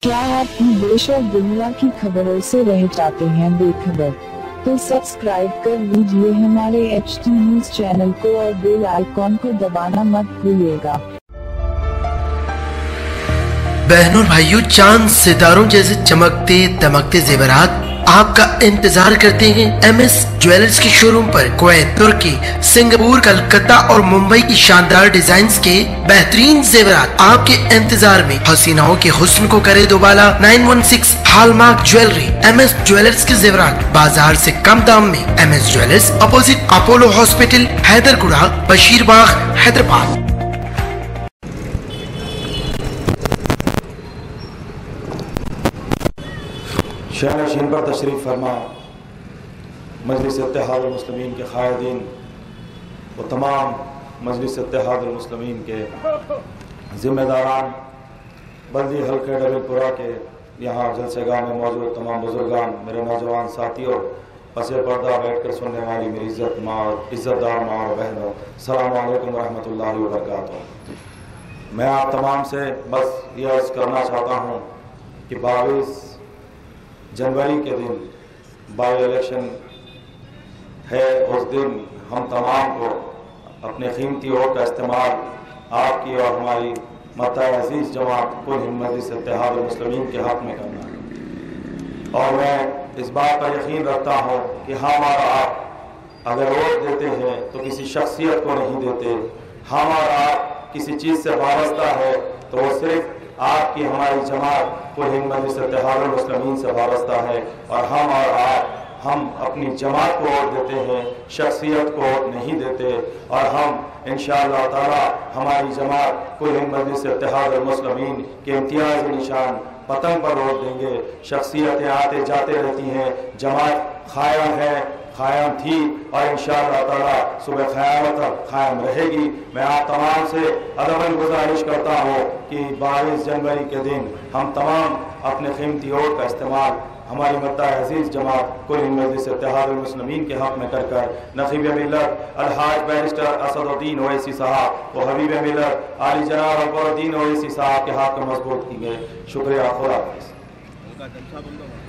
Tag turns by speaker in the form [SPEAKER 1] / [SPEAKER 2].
[SPEAKER 1] क्या आप भी देश और दुनिया की खबरों से रह जाते हैं बेखबर? तो सब्सक्राइब कर लीजिए हमारे HT न्यूज चैनल को और बेल आइकॉन को दबाना मत भूलिएगा।
[SPEAKER 2] बहनों और भाइयों, चांद सितारों जैसे चमकते दमकते जेवरात आपका इंतजार करते हैं MS ज्वेलर्स के शोरूम पर। कुवैत, तुर्की, सिंगापुर, कलकत्ता और मुंबई की शानदार डिजाइन्स के बेहतरीन जेवरात आपके इंतजार में। हसीनाओं के हुस्न को करे दोबाला। 916 हॉलमार्क ज्वेलरी। MS ज्वेलर्स के जेवरात बाजार से कम दाम में। MS jewellers, opposite Apollo hospital, Hyderguda, Basheerbagh, Hyderabad.
[SPEAKER 3] शहनशीन पर तशरीफ़ फरमा मजलिस इत्तेहादुल मुस्लिमीन के क़ायदीन व तमाम मजलिस इत्तेहादुल मुस्लिमीन के ज़िम्मेदारान, बल्दी हल्के डबलपुरा के यहाँ जलसेगाह में मौजूद तमाम बुजुर्गान, मेरे नौजवान साथियों, पसे पर्दा बैठ कर सुनने वाली मेरी इज़्ज़तदार माँ और बहनों, अस्सलामु अलैकुम व रहमतुल्लाहि व बरकातुहू। मैं आप तमाम से बस ये अर्ज़ करना चाहता हूँ कि 22 जनवरी के दिन बाई इलेक्शन है। उस दिन हम तमाम को अपने कीमती वोट का इस्तेमाल आपकी और हमारी मता अजीज़ जमात कुल मजलिस इत्तेहादुल मुस्लिमीन के हक़ में करना है। और मैं इस बात पर यकीन रखता हूँ कि हम और आप अगर वोट देते हैं तो किसी शख्सियत को नहीं देते। हम और आप किसी चीज़ से वाबस्ता है तो वो सिर्फ आपकी हमारी जमात कुल मजलिस इत्तेहादुल मुस्लिमीन से वाबस्ता है। और हम अपनी जमात को वोट देते हैं, शख्सियत को वोट नहीं देते। और हम इंशाअल्लाह ताला हमारी जमात कुल मजलिस इत्तेहादुल मुस्लिमीन के इम्तियाज़ी निशान पतंग पर वोट देंगे। शख्सियतें आते जाते रहती हैं, जमात कायम है, कायम थी और इंशाअल्लाह ताला सुबह क़यामत तक कायम रहेगी। मैं आप तमाम से अदबन गुजारिश करता हूँ कि 22 जनवरी के दिन हम तमाम अपने कीमती वोट का इस्तेमाल हमारी मता अजीज़ जमात कुल मजलिस इत्तेहादुल मुस्लिमीन के हक़ में कर नक़ीब मिल्लत अलहाज बैरिस्टर असदुद्दीन ओवैसी साहब व हबीब मिल्लत आली जनाब अकबरुद्दीन ओवैसी साहब के हाथ में मजबूत की गए। शुक्रिया। खुदा हाफ़िज़।